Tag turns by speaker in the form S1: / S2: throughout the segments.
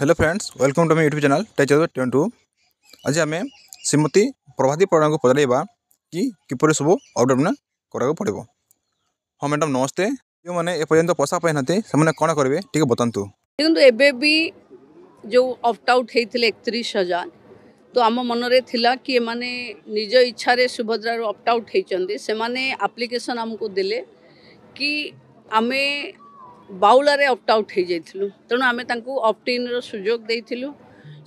S1: Hello friends, welcome to my YouTube channel teacher 22। आज आम श्रीमती प्रभाती परिड़ा को पचारा कि किपर सब अपडेट करा पड़ो। हाँ मैडम नमस्ते। जो मैंने एपर्यंत पोषा पाई ना से कौन करेंगे ठीक बतातु।
S2: देखो एबे भी जो ऑप्ट आउट होते 31,000 तो आम मनरे थिला कि माने निज इच्छा रे सुभद्रा ऑप्ट आउट होती से एप्लिकेशन आमको देले कि आमे बाउलारे ऑप्ट आउट हो जाइलु तेणु आमे तांको ऑप्ट इन रो सुजोग देइथिलु।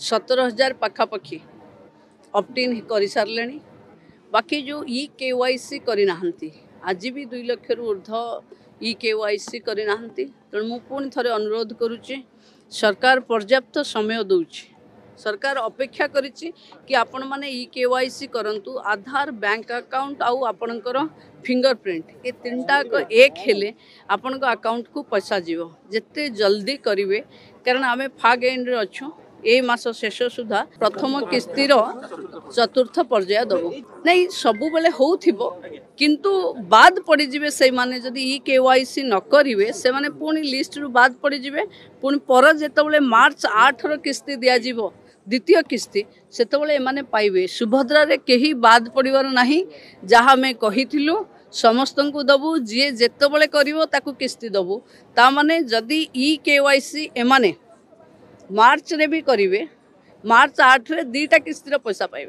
S2: 17,000 पाखापाखि ऑप्ट इन कर सारे। बाकी जो KYC करना आज भी 2 लाख रु ऊर्ध्व KYC करना तेणु मु पुणी थे अनुरोध करुच्ची सरकार पर्याप्त समय दूची। सरकार अपेक्षा करिछि कि आपण माने KYC करंतु आधार बैंक अकाउंट आउ आपणकर फिंगरप्रिंट ये तीनटा एक हेले आपण अकाउंट को पैसा जीवो जिते जल्दी करिवे। कारण आमे फाग एंड रे अछु ए मास शेष सुधा प्रथम किस्तिर चतुर्थ पर्याय दबो नहीं सबु बेले होउथिबो किंतु बाद पड़ी जिवे से माने जदी KYC न करिवे से माने पुनी लिस्ट रु बाद पड़ी जिवे। पुनी पर जेतबेले मार्च 8 रो किस्ती दिया जीवो द्वितीय किस्ती सेतबेले माने पाइबे। सुभद्रा रे केही बाद पड़िवार नाही जहा मैं कहिथिलु समस्त को दबु जी जेतबेले करिवो ताकू किस्ती दबु। ता माने जदी KYC एमाने मार्च रे भी करिवे मार्च 8 रे 2टा किस्ती रो पैसा पाइबे।